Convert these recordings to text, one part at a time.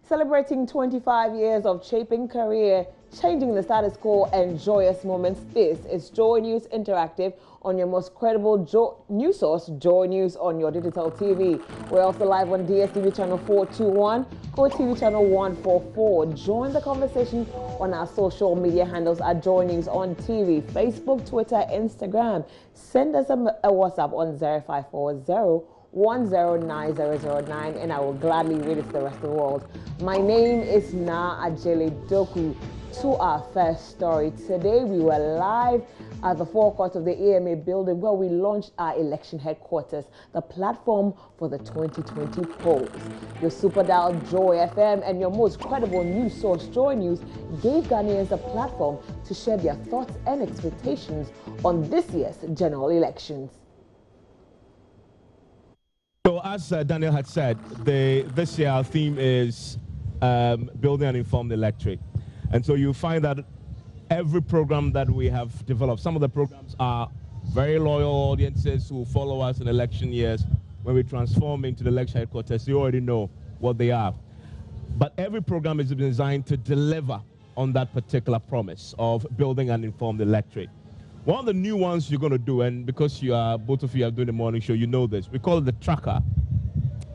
Celebrating 25 years of shaping career, changing the status quo, and joyous moments, this is Joy News Interactive on your most credible news source, Joy News on your digital TV. We're also live on DSTV channel 421, Go TV channel 144. Join the conversation on our social media handles at Joy News on TV, Facebook, Twitter, Instagram. Send us a WhatsApp on 0540 109009 and I will gladly read it to the rest of the world. My name is Na Ajele Doku. To our first story, today we were live at the forecourt of the AMA building where we launched our election headquarters, the platform for the 2020 polls. Your super dial Joy FM and your most credible news source Joy News gave Ghanaians a platform to share their thoughts and expectations on this year's general elections. So as Daniel had said, this year our theme is building an informed electorate. And so you find that every program that we have developed, some of the programs are very loyal audiences who follow us in election years. When we transform into the election headquarters, you already know what they are. But every program is designed to deliver on that particular promise of building an informed electorate. One of the new ones you're going to do, and because both of you are doing the morning show, you know this, we call it the tracker.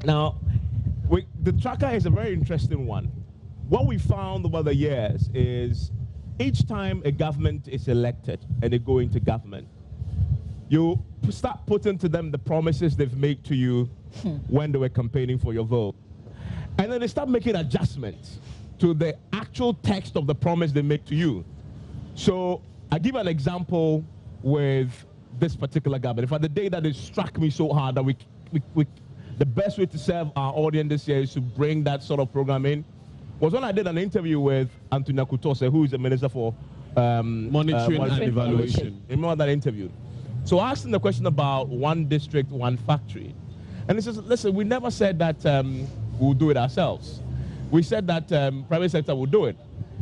Now, the tracker is a very interesting one. What we found over the years is each time a government is elected and they go into government, you start putting to them the promises they've made to you when they were campaigning for your vote. And then they start making adjustments to the actual text of the promise they make to you. So I give an example with this particular government. In fact, the day that it struck me so hard that the best way to serve our audience this year is to bring that sort of program in was when I did an interview with Antonia Kutose, who is the Minister for Monitoring and Evaluation. Remember that interview? So I asked him the question about one district, one factory. And he says, listen, we never said that we'll do it ourselves. We said that private sector will do it.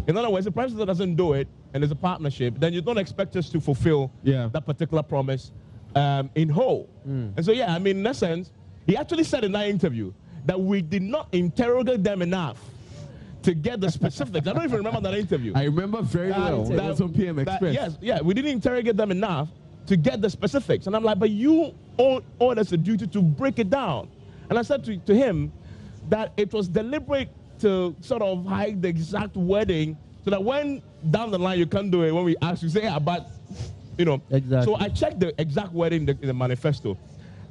In other words, if the private sector doesn't do it, and there's a partnership, then you don't expect us to fulfill that particular promise in whole. And so, yeah, I mean, in essence, he actually said in that interview that we did not interrogate them enough to get the specifics. I don't even remember that interview. I remember very well. That was on PM Express. Yes, we didn't interrogate them enough to get the specifics. And I'm like, but you owed us a duty to break it down. And I said to him that it was deliberate to sort of hide the exact wording so that when down the line you can't do it, when we ask you, say, yeah, but, you know. Exactly. So I checked the exact wording in the manifesto.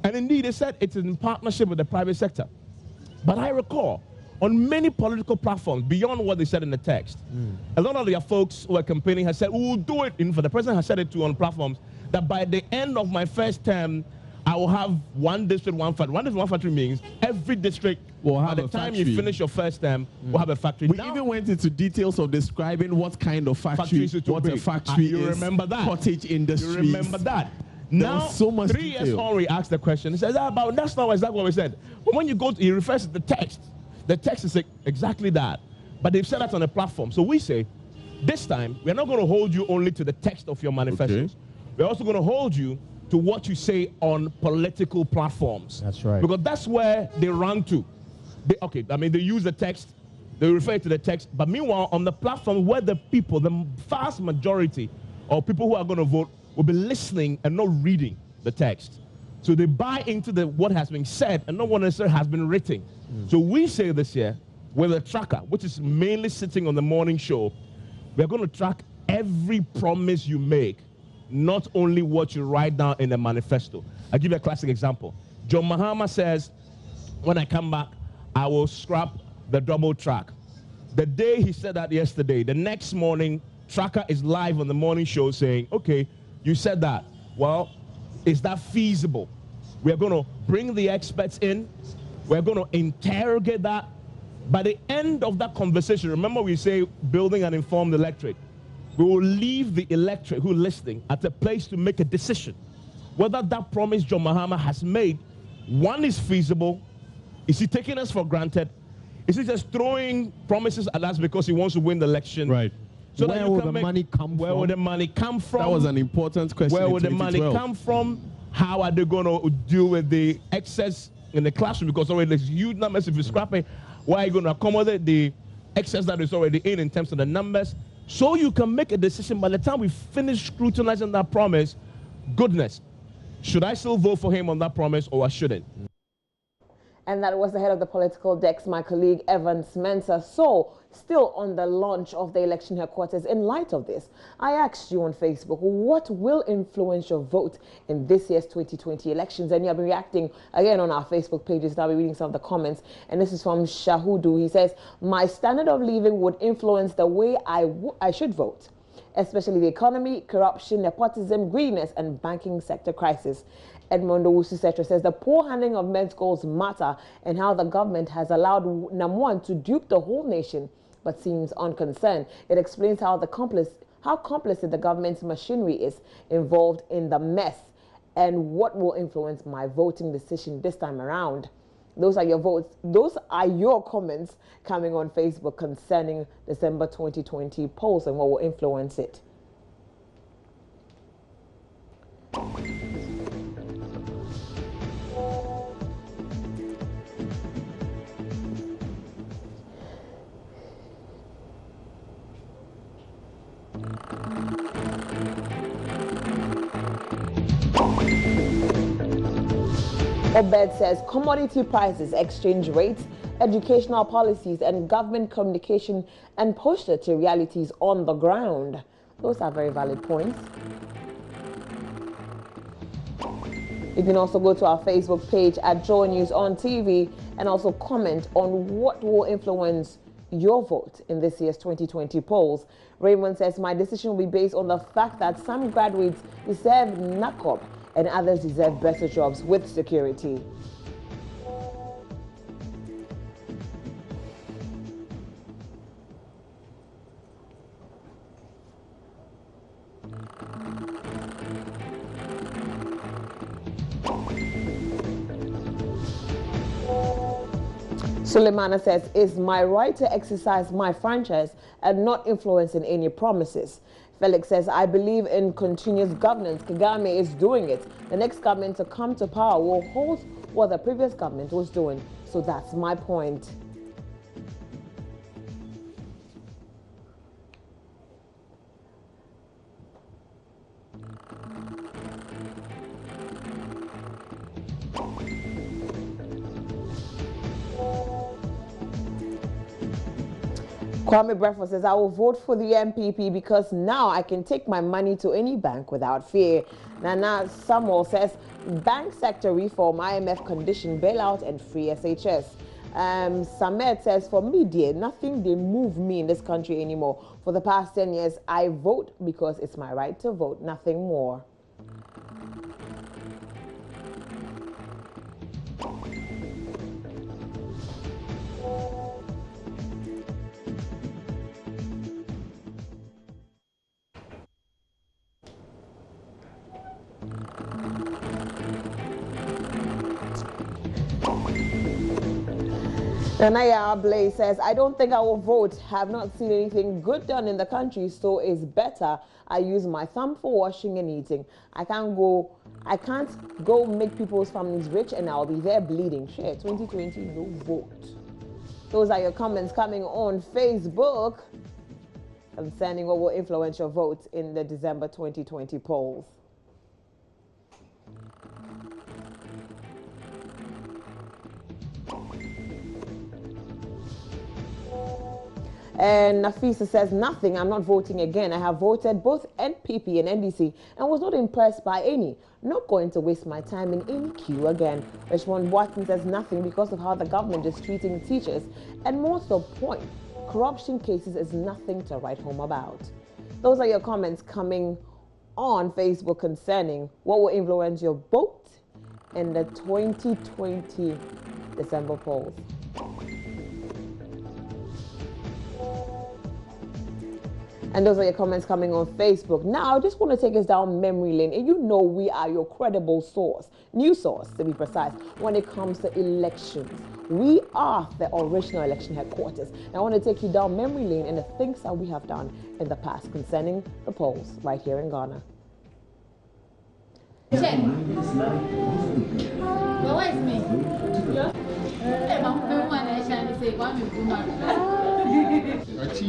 And indeed, it said it's in partnership with the private sector. But I recall, on many political platforms, beyond what they said in the text, a lot of their folks who are campaigning have said, we'll do it. In fact, the president has said it too on platforms, that by the end of my first term, I will have one district, one factory. One district, one factory means every district, will have by the time you finish your first term, will have a factory. We even went into details of describing what kind of factory, what a factory is. You remember that? Cottage industry. You remember that? Now, so much 3 years on, we asked the question. He says, but that's not exactly what we said. But when you go to, he refers to the text. The text is exactly that. But they've said that on a platform. So we say, this time, we're not going to hold you only to the text of your manifestos. Okay. We're also going to hold you to what you say on political platforms. That's right. Because that's where they run to. They use the text, they refer to the text, but meanwhile, on the platform where the people, the vast majority of people who are going to vote will be listening and not reading the text. So they buy into what has been said and not what necessarily has been written. So we say this year, with a tracker, which is mainly sitting on the morning show, we're going to track every promise you make, not only what you write down in the manifesto. I'll give you a classic example. John Mahama says, when I come back, I will scrap the double track. The day he said that yesterday, the next morning, Tracker is live on the morning show saying, okay, you said that. Well, is that feasible? We're going to bring the experts in. We're going to interrogate that. By the end of that conversation, remember we say building an informed electorate. We will leave the electorate who is listening at a place to make a decision whether that promise John Mahama has made, one, is feasible. Is he taking us for granted? Is he just throwing promises at us because he wants to win the election? Right. So where will the money come from? Where will the money come from? That was an important question. Where will the money come from? How are they going to deal with the excess in the classroom? Because already there's huge numbers if you scrap it. Where are you going to accommodate the excess that is already in terms of the numbers? So you can make a decision by the time we finish scrutinizing that promise. Goodness, should I still vote for him on that promise or I shouldn't? And that was the head of the political desk, my colleague Evan Smenser. So, still on the launch of the election headquarters, in light of this, I asked you on Facebook, what will influence your vote in this year's 2020 elections? And you have been reacting again on our Facebook pages. I'll be reading some of the comments. And this is from Shahudu. He says, my standard of living would influence the way I should vote, especially the economy, corruption, nepotism, greediness, and banking sector crisis. Edmondo Wusu-Setra says the poor handling of men's goals matter and how the government has allowed Namuan to dupe the whole nation but seems unconcerned. It explains how complicit the government's machinery is involved in the mess and what will influence my voting decision this time around. Those are your votes. Those are your comments coming on Facebook concerning December 2020 polls and what will influence it. Obed says commodity prices, exchange rates, educational policies, and government communication and posture to realities on the ground. Those are very valid points. You can also go to our Facebook page at JoyNews on TV and also comment on what will influence your vote in this year's 2020 polls. Raymond says, my decision will be based on the fact that some graduates deserve NACOB and others deserve better jobs with security. Suleimana says, it's my right to exercise my franchise and not influence in any promises. Felix says, I believe in continuous governance. Kagame is doing it. The next government to come to power will hold what the previous government was doing. So that's my point. Kwame Breakfast says, I will vote for the MPP because now I can take my money to any bank without fear. Nana Samuel says, bank sector reform, IMF condition, bailout, and free SHS. Samet says, for me, dear, nothing they move me in this country anymore. For the past 10 years, I vote because it's my right to vote, nothing more. Nanaya Blaze says, I don't think I will vote. Have not seen anything good done in the country, so it's better I use my thumb for washing and eating. I can't go make people's families rich and I'll be there bleeding. Share 2020, no vote. Those are your comments coming on Facebook concerning what will influence your vote in the December 2020 polls. And Nafisa says, nothing, I'm not voting again. I have voted both NPP and NDC and was not impressed by any. Not going to waste my time in any queue again. Richmond Watson says, nothing because of how the government is treating teachers. And more to the point, corruption cases is nothing to write home about. Those are your comments coming on Facebook concerning what will influence your vote in the 2020 December polls. And those are your comments coming on Facebook. Now, I just want to take us down memory lane. And you know we are your credible source, news source to be precise, when it comes to elections. We are the original election headquarters. And I want to take you down memory lane and the things that we have done in the past concerning the polls right here in Ghana. Check. What is me? Achieve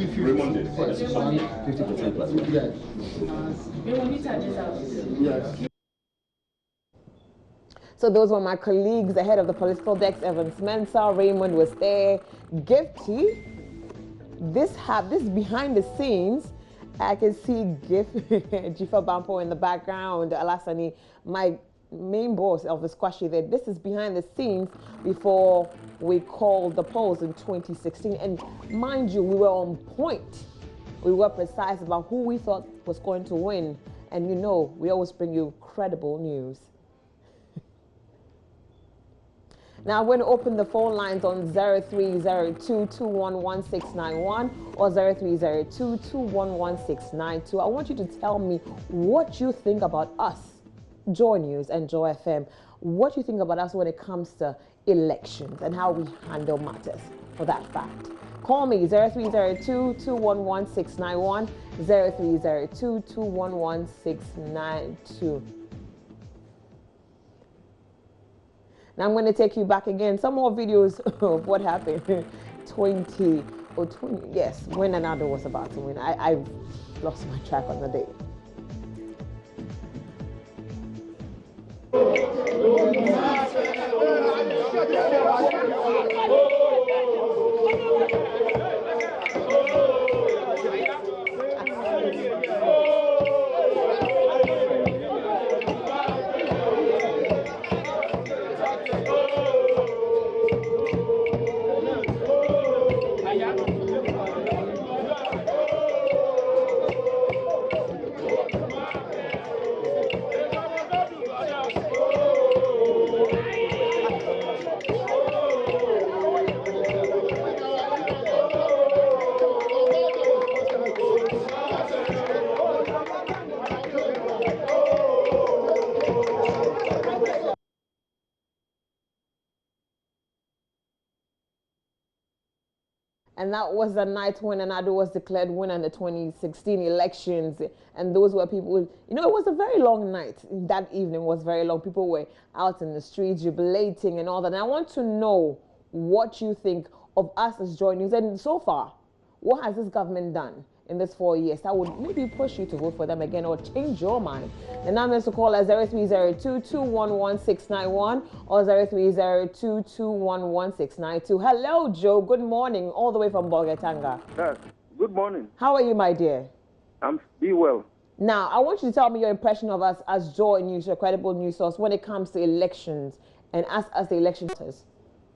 50% plus 50% plus. Yes. So those were my colleagues, the head of the political desk, Evans Mensah. Raymond was there. Gifty. This behind the scenes. I can see Jifa Bampo in the background. Alasani, my main boss of the squashy there. This is behind the scenes before we called the polls in 2016. And mind you, we were on point. We were precise about who we thought was going to win. And you know, we always bring you credible news. Now I'm going to open the phone lines on 0302-211-691 or 0302-211-692. I want you to tell me what you think about us, Joy News and Joy FM. What you think about us when it comes to elections and how we handle matters for that fact. Call me 0302-211-691, 0302-211-692. Now I'm going to take you back again. Some more videos of what happened. 20, yes, when Anado was about to win. I lost my track on the day. And that was the night when Anado was declared winner in the 2016 elections. And those were people, you know, it was a very long night. That evening was very long. People were out in the streets jubilating and all that. And I want to know what you think of us as Joy News. And so far, what has this government done in this 4 years that would maybe push you to vote for them again or change your mind? The number is to call us 0302-211-691 or 0302-211-692. Hello, Joe. Good morning, all the way from Bogatanga. Yes. Good morning. How are you, my dear? I'm be well. Now, I want you to tell me your impression of us as Joy News, your credible news source, when it comes to elections and us as the election voters.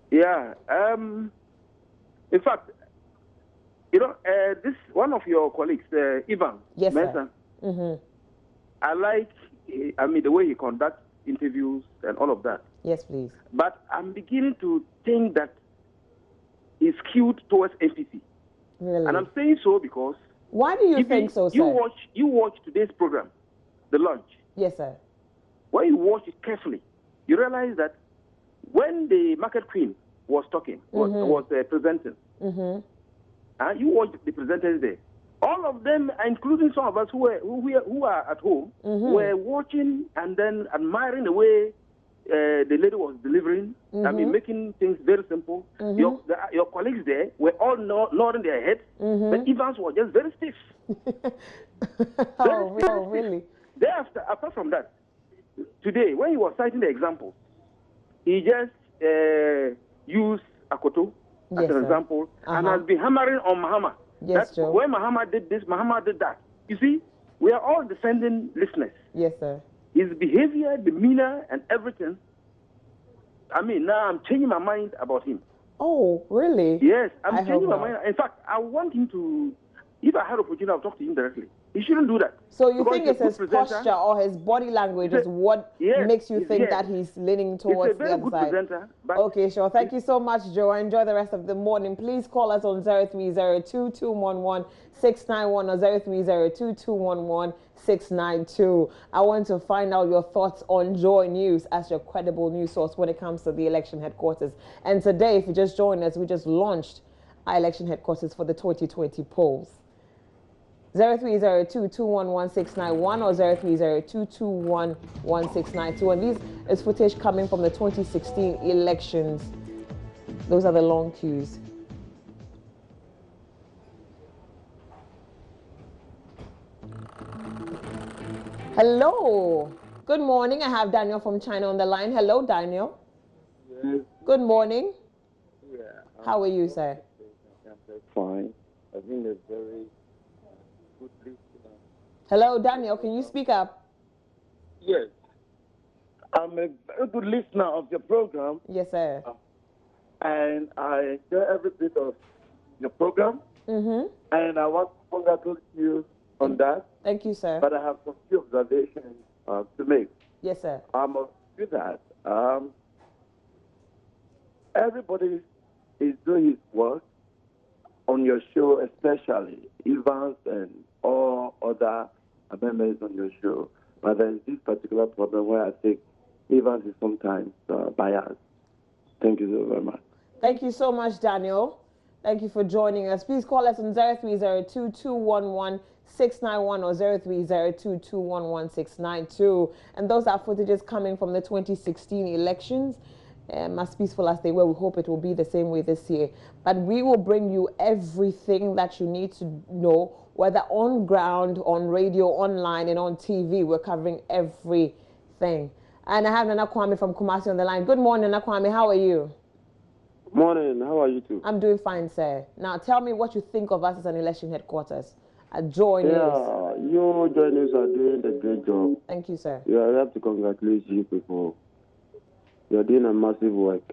Yeah. In fact, you know, this one of your colleagues, Ivan. Yes, Mensah, sir. I like, the way he conducts interviews and all of that. Yes, please. But I'm beginning to think that he's skewed towards NPC. Really? And I'm saying so because... Why do you think so, sir? You watch today's program, the launch. Yes, sir. When you watch it carefully, you realize that when the market queen was talking, was presenting, you watch the presenters there. All of them, including some of us who are at home, were watching and then admiring the way the lady was delivering. I mean, making things very simple. Your colleagues there were all nodding their heads, but Evans was just very stiff. Oh, really? Thereafter, apart from that, today, when he was citing the examples, he just used Akoto as an example and has been hammering on Mahama. Yes, Joe. When Mahama did this, Mahama did that. You see, we are all defending listeners. Yes, sir. His behavior, demeanor, and everything. I mean, now I'm changing my mind about him. Oh, really? Yes, I'm changing my mind. In fact, I want him to, if I had opportunity, I'll talk to him directly. He shouldn't do that. So you think it's his posture or his body language is what makes you think that he's leaning towards the other side? Presenter, okay, sure. Thank you so much, Joe. Enjoy the rest of the morning. Please call us on 0302-211-691 or 0302-211-692. I want to find out your thoughts on Joy News as your credible news source when it comes to the election headquarters. And today, if you just joined us, we just launched our election headquarters for the 2020 polls. 0302-211-691 or 0302-221-692. And this is footage coming from the 2016 elections. Those are the long queues. Hello. Good morning. I have Daniel from China on the line. Hello, Daniel. Yes. Good morning. Yeah. How are you, sir? I'm very fine. I think it's very good listener. Hello, Daniel. Can you speak up? Yes. I'm a very good listener of your program. Yes, sir. And I enjoy every bit of your program. Mm-hmm. And I want to congratulate you on that. Thank you, sir. But I have some few observations to make. Yes, sir. I must do that. Everybody is doing his work on your show, especially Evans and all other members on your show. But there is this particular problem where I think Evans is sometimes biased. Thank you so very much. Thank you so much, Daniel. Thank you for joining us. Please call us on 0302-211-691 or 0302-211-692. And those are footages coming from the 2016 elections. As peaceful as they were, we hope it will be the same way this year. But we will bring you everything that you need to know, whether on ground, on radio, online, and on TV. We're covering everything. And I have Nana Kwame from Kumasi on the line. Good morning, Nana Kwame. How are you? Morning. How are you too? I'm doing fine, sir. Now, tell me what you think of us as an election headquarters at JoyNews. Yeah, you JoyNews are doing a great job. Thank you, sir. Yeah, I have to congratulate you people. You're doing a massive work.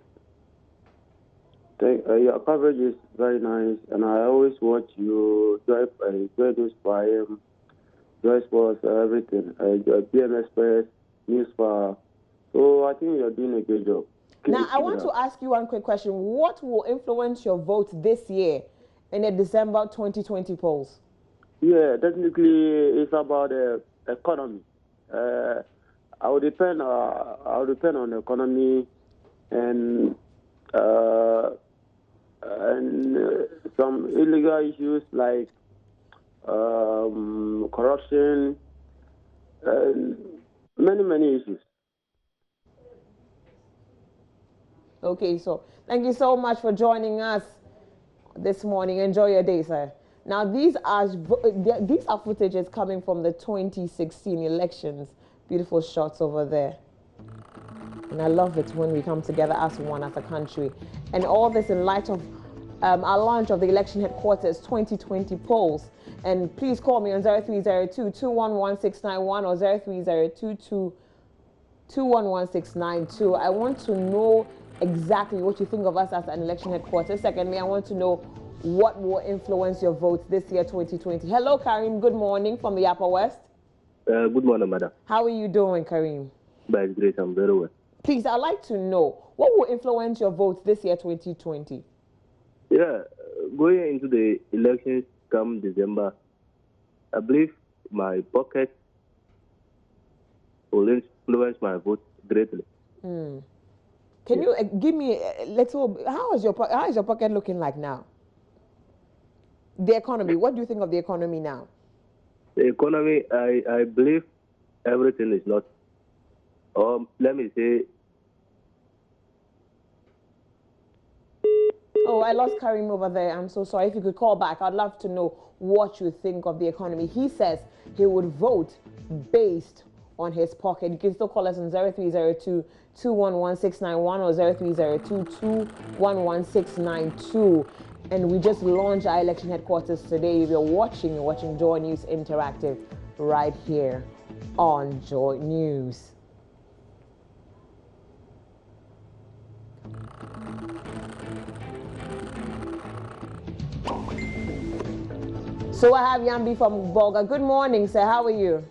Your coverage is very nice, and I always watch you JoyNews Prime, Joy Sports, everything. PM Express, News Power. So I think you're doing a great job. Now, I want to ask you one quick question. What will influence your vote this year in the December 2020 polls? Yeah, technically, it's about the economy. I will depend on the economy and some illegal issues like corruption and many issues. Okay, so thank you so much for joining us this morning. Enjoy your day, sir. Now, these are footages coming from the 2016 elections. Beautiful shots over there. And I love it when we come together as one, as a country. And all this in light of our launch of the election headquarters 2020 polls. And please call me on 0302-211-691 or 0302-211-692. I want to know exactly what you think of us as an election headquarters. Secondly, I want to know what will influence your votes this year, 2020. Hello, Karim. Good morning from the Upper West. Good morning, madam. How are you doing, Karim? By His grace, I'm very well. Please, I'd like to know what will influence your votes this year, 2020. Yeah, going into the elections come December, I believe my pocket will influence my vote greatly. Can you give me a little? How is your pocket looking like now? The economy. What do you think of the economy now? The economy, I believe everything is not. Let me say. Oh, I lost Karim over there. I'm so sorry. If you could call back, I'd love to know what you think of the economy. He says he would vote based on his pocket. You can still call us on 0302-211-691 or 0302-211-692. And we just launched our election headquarters today. If you're watching Joy News Interactive right here on Joy News. So I have Yambi from Bolga. Good morning, sir. How are you?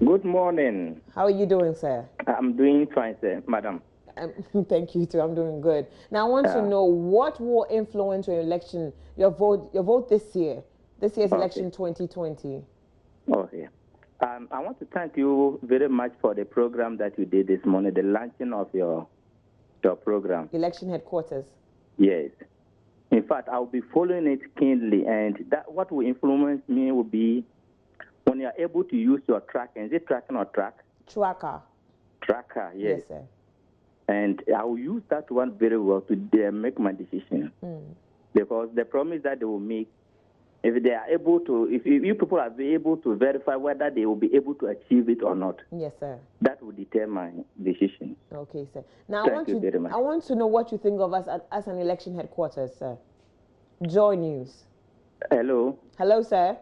Good morning. How are you doing, sir? I'm doing fine, sir, madam. Thank you too. I'm doing good. Now I want to know what will influence your election, your vote this year. This year's election 2020. Okay. I want to thank you very much for the program that you did this morning, the launching of your program. Election headquarters. Yes. In fact, I'll be following it keenly, and that what will influence me will be when you are able to use your tracker. Is it tracking or track? Tracker. Tracker, yes. Yes, sir. And I will use that one very well to make my decision. Because the promise that they will make if they are able to, if you people are able to verify whether they will be able to achieve it or not. Yes, sir. That will determine decision. Okay, sir. Now, Thank you very much. I want to know what you think of us as an election headquarters, sir. JoyNews. Hello. Hello, sir.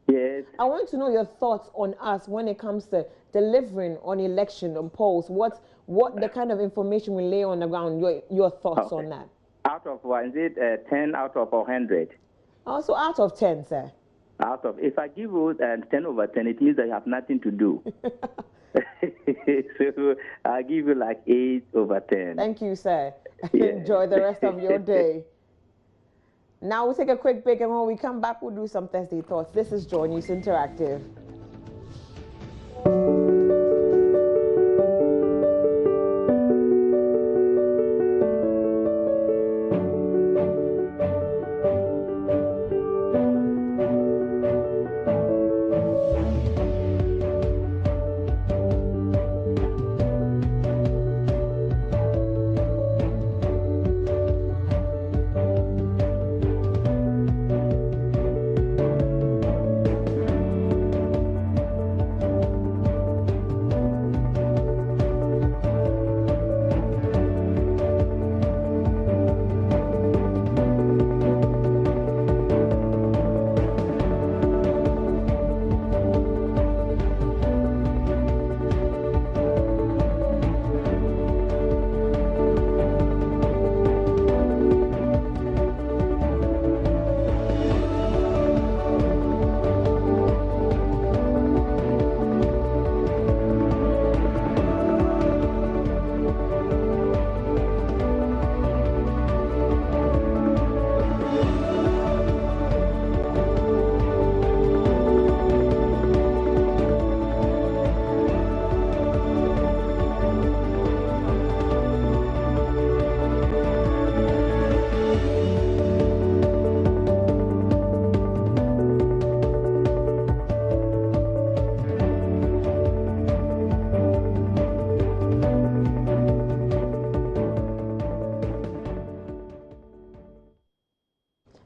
Yes. I want to know your thoughts on us when it comes to delivering on election, on polls. What the kind of information we lay on the ground, your thoughts on that? Out of, is it 10 out of 100? Also out of 10, sir. Out of, if I give you 10 over 10, it means that you have nothing to do. So I'll give you like 8 over 10. Thank you, sir. Yeah. Enjoy the rest of your day. Now we'll take a quick break, and when we come back, we'll do some Thursday Thoughts. This is JoyNews Interactive.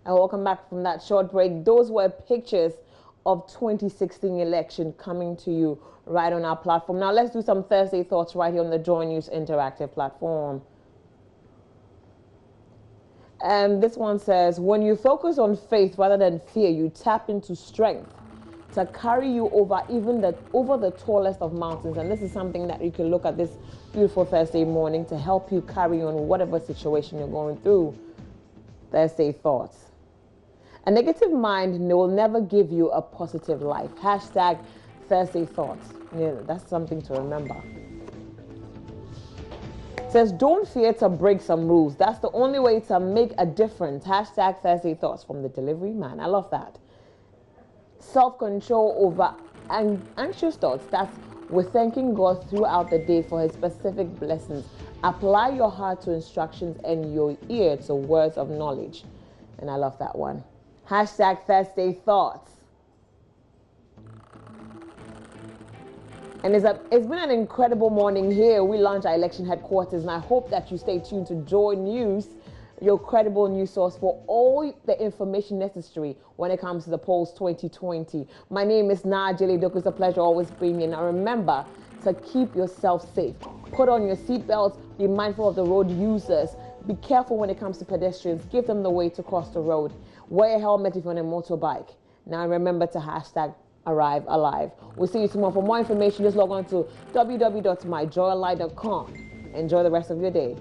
And welcome back from that short break. Those were pictures of 2016 election coming to you right on our platform. Now let's do some Thursday Thoughts right here on the JoyNews Interactive platform. And this one says, when you focus on faith rather than fear, you tap into strength to carry you over over the tallest of mountains. And this is something that you can look at this beautiful Thursday morning to help you carry on whatever situation you're going through. Thursday Thoughts. A negative mind will never give you a positive life. Hashtag Thursday Thoughts. Yeah, that's something to remember. It says, don't fear to break some rules. That's the only way to make a difference. Hashtag Thursday Thoughts from the delivery man. I love that. Self-control over anxious thoughts. That's with thanking God throughout the day for his specific blessings. Apply your heart to instructions and your ear to words of knowledge. And I love that one. Hashtag Thursday Thoughts. And it's been an incredible morning here. We launched our election headquarters, and I hope that you stay tuned to JoyNews, your credible news source for all the information necessary when it comes to the polls 2020. My name is Najili Doku. It's a pleasure always being here. Now remember to keep yourself safe. Put on your seatbelts. Be mindful of the road users. Be careful when it comes to pedestrians. Give them the way to cross the road. Wear a helmet if you're on a motorbike. Now remember to hashtag Arrive Alive. We'll see you tomorrow. For more information, just log on to www.myjoyonline.com. Enjoy the rest of your day.